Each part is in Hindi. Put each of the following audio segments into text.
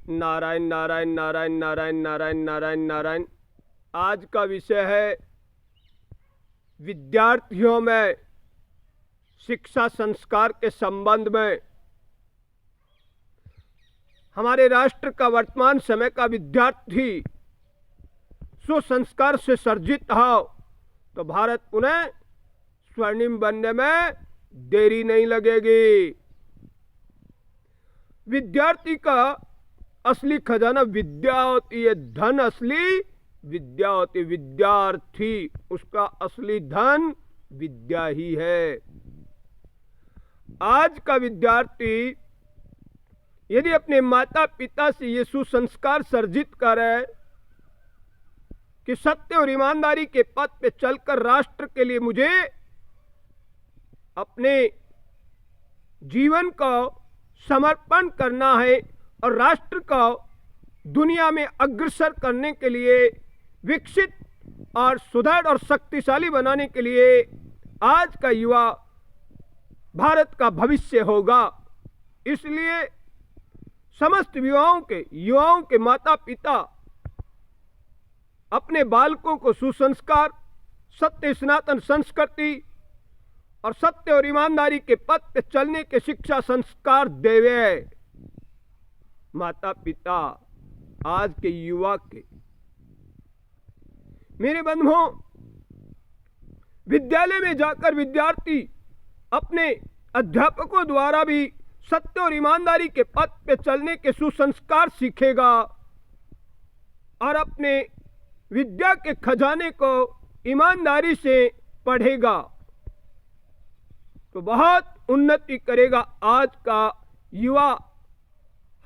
नारायण नारायण नारायण नारायण नारायण नारायण नारायण। आज का विषय है विद्यार्थियों में शिक्षा संस्कार के संबंध में। हमारे राष्ट्र का वर्तमान समय का विद्यार्थी सुसंस्कार से सर्जित हो तो भारत पुनः स्वर्णिम बनने में देरी नहीं लगेगी। विद्यार्थी का असली खजाना विद्या होती है, धन असली विद्या होती है। विद्यार्थी उसका असली धन विद्या ही है। आज का विद्यार्थी यदि अपने माता पिता से ये सुसंस्कार सर्जित करे कि सत्य और ईमानदारी के पथ पे चलकर राष्ट्र के लिए मुझे अपने जीवन को समर्पण करना है और राष्ट्र को दुनिया में अग्रसर करने के लिए विकसित और सुदृढ़ और शक्तिशाली बनाने के लिए आज का युवा भारत का भविष्य होगा। इसलिए समस्त युवाओं के माता पिता अपने बालकों को सुसंस्कार, सत्य सनातन संस्कृति और सत्य और ईमानदारी के पथ पे चलने के शिक्षा संस्कार देवे। माता पिता आज के युवा के मेरे बंधुओं, विद्यालय में जाकर विद्यार्थी अपने अध्यापकों द्वारा भी सत्य और ईमानदारी के पथ पे चलने के सुसंस्कार सीखेगा और अपने विद्या के खजाने को ईमानदारी से पढ़ेगा तो बहुत उन्नति करेगा। आज का युवा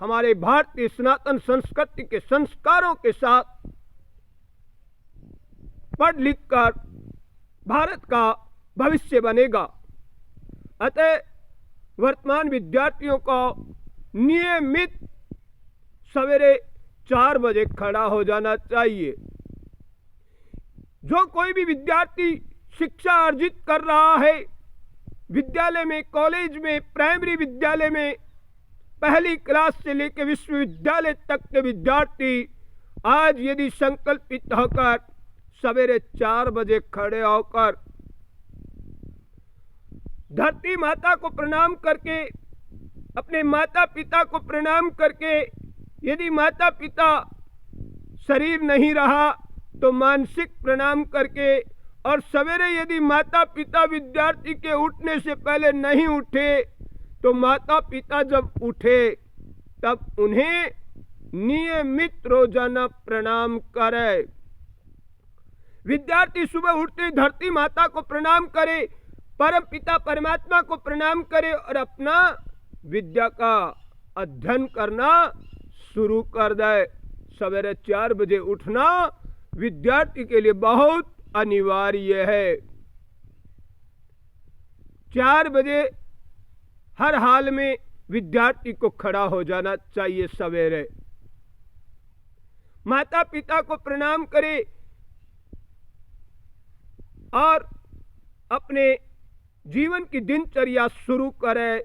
हमारे भारतीय सनातन संस्कृति के संस्कारों के साथ पढ़ लिख कर भारत का भविष्य बनेगा। अतः वर्तमान विद्यार्थियों को नियमित सवेरे 4 बजे खड़ा हो जाना चाहिए। जो कोई भी विद्यार्थी शिक्षा अर्जित कर रहा है, विद्यालय में, कॉलेज में, प्राइमरी विद्यालय में, पहली क्लास से लेकर विश्वविद्यालय तक के विद्यार्थी आज यदि संकल्पित होकर सवेरे 4 बजे खड़े होकर धरती माता को प्रणाम करके, अपने माता पिता को प्रणाम करके, यदि माता पिता शरीर नहीं रहा तो मानसिक प्रणाम करके, और सवेरे यदि माता पिता विद्यार्थी के उठने से पहले नहीं उठे तो माता पिता जब उठे तब उन्हें नियमित रोजाना प्रणाम करे। विद्यार्थी सुबह उठते धरती माता को प्रणाम करे, परम पिता परमात्मा को प्रणाम करे और अपना विद्या का अध्ययन करना शुरू कर दे। सवेरे 4 बजे उठना विद्यार्थी के लिए बहुत अनिवार्य है। 4 बजे हर हाल में विद्यार्थी को खड़ा हो जाना चाहिए। सवेरे माता पिता को प्रणाम करे और अपने जीवन की दिनचर्या शुरू करे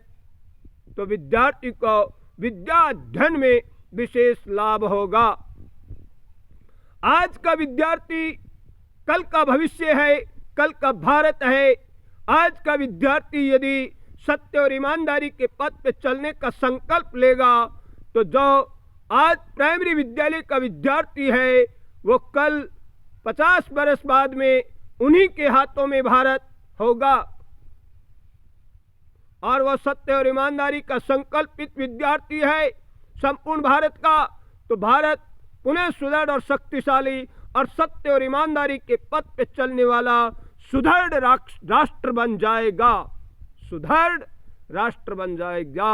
तो विद्यार्थी को विद्या अध्ययन में विशेष लाभ होगा। आज का विद्यार्थी कल का भविष्य है, कल का भारत है। आज का विद्यार्थी यदि सत्य और ईमानदारी के पथ पे चलने का संकल्प लेगा तो जो आज प्राइमरी विद्यालय का विद्यार्थी है वो कल 50 बरस बाद में उन्हीं के हाथों में भारत होगा। और वह सत्य और ईमानदारी का संकल्पित विद्यार्थी है संपूर्ण भारत का, तो भारत पुनः सुदृढ़ और शक्तिशाली और सत्य और ईमानदारी के पथ पे चलने वाला सुदृढ़ राष्ट्र बन जाएगा। सुदृढ़ राष्ट्र बन जाएगा,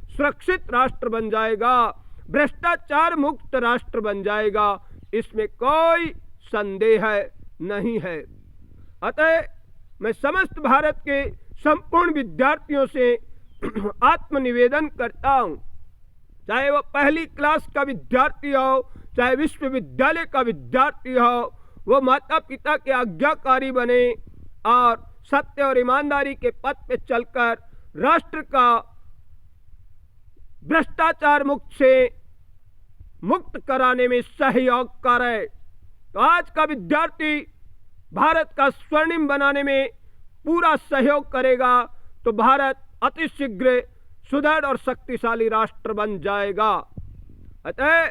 सुरक्षित राष्ट्र बन जाएगा, भ्रष्टाचार मुक्त राष्ट्र बन जाएगा। इसमें कोई संदेह नहीं है। अतः मैं समस्त भारत के संपूर्ण विद्यार्थियों से आत्मनिवेदन करता हूँ, चाहे वह पहली क्लास का विद्यार्थी हो, चाहे विश्वविद्यालय का विद्यार्थी हो, वो माता पिता के आज्ञाकारी बने और सत्य और ईमानदारी के पथ पे चलकर राष्ट्र का भ्रष्टाचार मुक्त से मुक्त कराने में सहयोग करे। तो आज का विद्यार्थी भारत का स्वर्णिम बनाने में पूरा सहयोग करेगा तो भारत अति शीघ्र सुदृढ़ और शक्तिशाली राष्ट्र बन जाएगा। अतः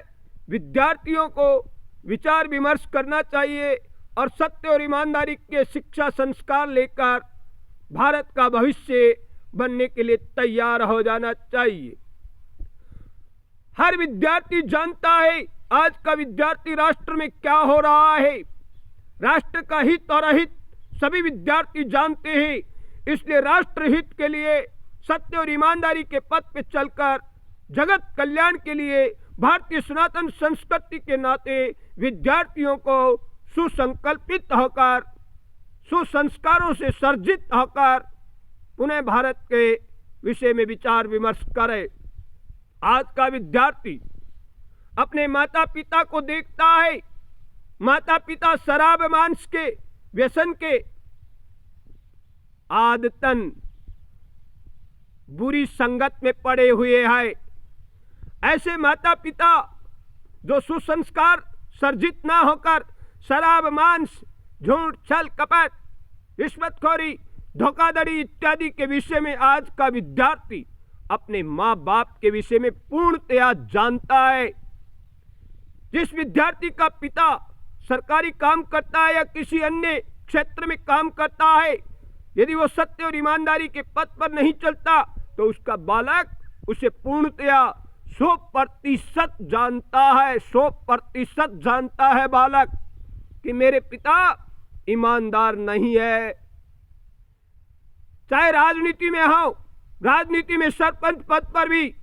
विद्यार्थियों को विचार विमर्श करना चाहिए और सत्य और ईमानदारी के शिक्षा संस्कार लेकर भारत का भविष्य बनने के लिए तैयार हो जाना चाहिए। हर विद्यार्थी जानता है आज का विद्यार्थी राष्ट्र में क्या हो रहा है। राष्ट्र का हित और अहित सभी विद्यार्थी जानते हैं। इसलिए राष्ट्र हित के लिए सत्य और ईमानदारी के पथ पे चलकर जगत कल्याण के लिए भारतीय सनातन संस्कृति के नाते विद्यार्थियों को सुसंकल्पित होकर सुसंस्कारों से सर्जित होकर पुनः भारत के विषय में विचार विमर्श करे। आज का विद्यार्थी अपने माता पिता को देखता है। माता पिता शराब मांस के व्यसन के आदतन बुरी संगत में पड़े हुए हैं। ऐसे माता पिता जो सुसंस्कार सर्जित ना होकर शराब मांस झूठ छल कपट रिश्वतखोरी धोखाधड़ी इत्यादि के विषय में आज का विद्यार्थी अपने माँ बाप के विषय में पूर्णतया जानता है। जिस विद्यार्थी का पिता सरकारी काम करता है या किसी अन्य क्षेत्र में काम करता है, यदि वो सत्य और ईमानदारी के पथ पर नहीं चलता तो उसका बालक उसे पूर्णतया 100% जानता है। 100% जानता है बालक कि मेरे पिता ईमानदार नहीं है। चाहे राजनीति में हो, राजनीति में सरपंच पद पर भी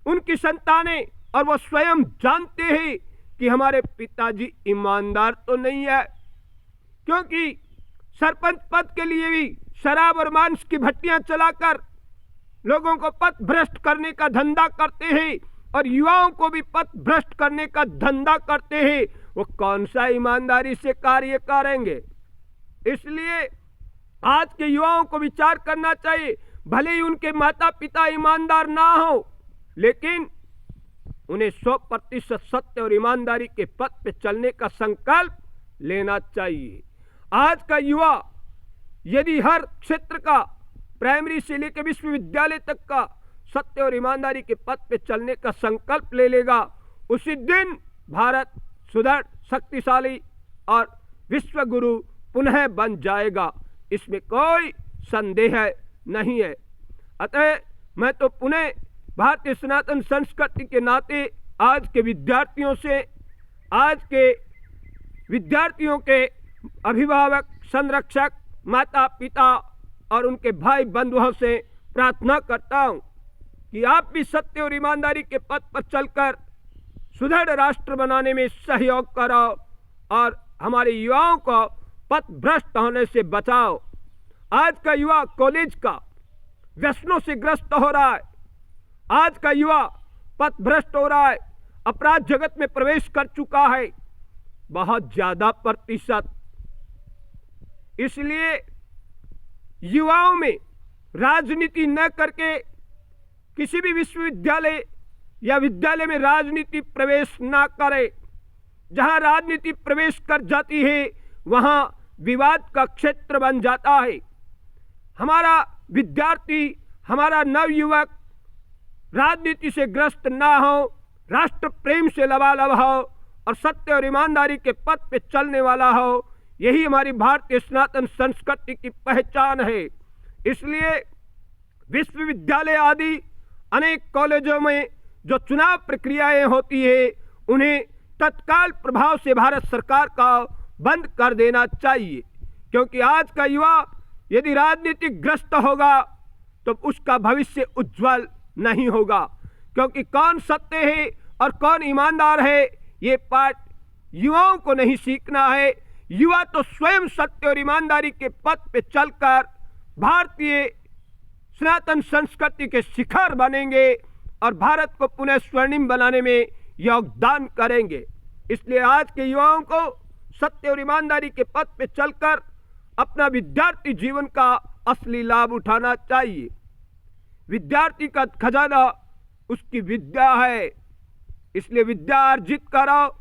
उनकी संतानें और वो स्वयं जानते हैं कि हमारे पिताजी ईमानदार तो नहीं है, क्योंकि सरपंच पद के लिए भी शराब और मांस की भट्टियां चलाकर लोगों को पथ भ्रष्ट करने का धंधा करते हैं और युवाओं को भी पथ भ्रष्ट करने का धंधा करते हैं। वो कौन सा ईमानदारी से कार्य करेंगे। इसलिए आज के युवाओं को विचार करना चाहिए। भले ही उनके माता पिता ईमानदार ना हो, लेकिन उन्हें 100% सत्य और ईमानदारी के पथ पे चलने का संकल्प लेना चाहिए। आज का युवा यदि हर क्षेत्र का प्राइमरी से लेकर विश्वविद्यालय तक का सत्य और ईमानदारी के पथ पे चलने का संकल्प ले लेगा, उसी दिन भारत सुदृढ़ शक्तिशाली और विश्व गुरु पुनः बन जाएगा। इसमें कोई संदेह नहीं है। अतः मैं तो पुनः भारतीय सनातन संस्कृति के नाते आज के विद्यार्थियों से, आज के विद्यार्थियों के अभिभावक, संरक्षक, माता पिता और उनके भाई बंधुओं से प्रार्थना करता हूँ कि आप भी सत्य और ईमानदारी के पथ पर चलकर सुदृढ़ राष्ट्र बनाने में सहयोग करो और हमारे युवाओं को पथ भ्रष्ट होने से बचाओ। आज का युवा कॉलेज का व्यसनों से ग्रस्त हो रहा है। आज का युवा पथ भ्रष्ट हो रहा है, अपराध जगत में प्रवेश कर चुका है बहुत ज्यादा प्रतिशत। इसलिए युवाओं में राजनीति न करके किसी भी विश्वविद्यालय या विद्यालय में राजनीति प्रवेश ना करे। जहां राजनीति प्रवेश कर जाती है वहां विवाद का क्षेत्र बन जाता है। हमारा विद्यार्थी, हमारा नवयुवक राजनीति से ग्रस्त ना हो, राष्ट्र प्रेम से लबालब हो और सत्य और ईमानदारी के पथ पे चलने वाला हो। यही हमारी भारतीय सनातन संस्कृति की पहचान है। इसलिए विश्वविद्यालय आदि अनेक कॉलेजों में जो चुनाव प्रक्रियाएं होती है उन्हें तत्काल प्रभाव से भारत सरकार का बंद कर देना चाहिए, क्योंकि आज का युवा यदि राजनीतिक ग्रस्त होगा तो उसका भविष्य उज्जवल नहीं होगा। क्योंकि कौन सत्य है और कौन ईमानदार है ये पाठ युवाओं को नहीं सीखना है। युवा तो स्वयं सत्य और ईमानदारी के पथ पे चलकर भारतीय सनातन संस्कृति के शिखर बनेंगे और भारत को पुनः स्वर्णिम बनाने में योगदान करेंगे। इसलिए आज के युवाओं को सत्य और ईमानदारी के पथ पे चलकर अपना विद्यार्थी जीवन का असली लाभ उठाना चाहिए। विद्यार्थी का खजाना उसकी विद्या है। इसलिए विद्या अर्जित करो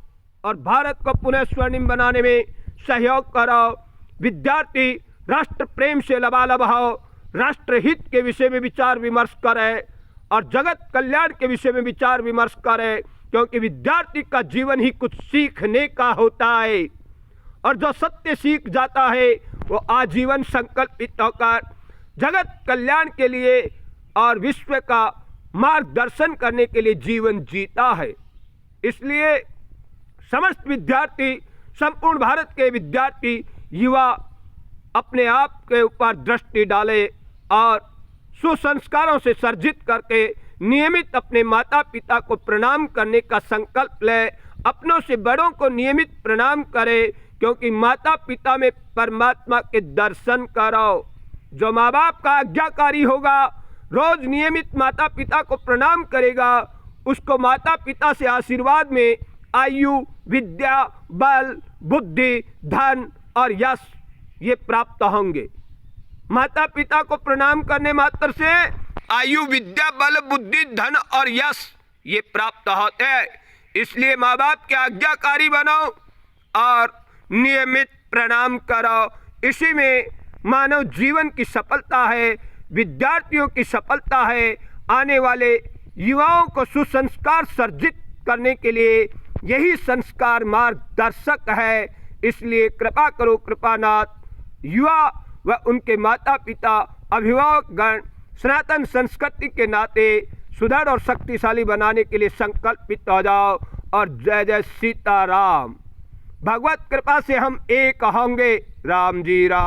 और भारत को पुनः स्वर्णिम बनाने में सहयोग करो। विद्यार्थी राष्ट्र प्रेम से लबालब हो, राष्ट्र हित के विषय में विचार विमर्श करे और जगत कल्याण के विषय में विचार विमर्श करे, क्योंकि विद्यार्थी का जीवन ही कुछ सीखने का होता है। और जो सत्य सीख जाता है वो आजीवन संकल्पित होकर जगत कल्याण के लिए और विश्व का मार्गदर्शन करने के लिए जीवन जीता है। इसलिए समस्त विद्यार्थी, संपूर्ण भारत के विद्यार्थी युवा अपने आप के ऊपर दृष्टि डाले और सुसंस्कारों से सर्जित करके नियमित अपने माता पिता को प्रणाम करने का संकल्प ले। अपनों से बड़ों को नियमित प्रणाम करे, क्योंकि माता पिता में परमात्मा के दर्शन करो। जो माँ बाप का आज्ञाकारी होगा, रोज नियमित माता पिता को प्रणाम करेगा, उसको माता पिता से आशीर्वाद में आयु, विद्या, बल, बुद्धि, धन और यश ये प्राप्त होंगे। माता पिता को प्रणाम करने मात्र से आयु, विद्या, बल, बुद्धि, धन और यश ये प्राप्त होते हैं। इसलिए माँ बाप के आज्ञाकारी बनो और नियमित प्रणाम करो। इसी में मानव जीवन की सफलता है, विद्यार्थियों की सफलता है। आने वाले युवाओं को सुसंस्कार सर्जित करने के लिए यही संस्कार मार्गदर्शक है। इसलिए कृपा करो कृपानाथ, युवा व उनके माता पिता, अभिभावकगण सनातन संस्कृति के नाते सुदृढ़ और शक्तिशाली बनाने के लिए संकल्पित हो जाओ। और जय जय सीताराम। भगवत कृपा से हम एक होंगे। राम जी राम।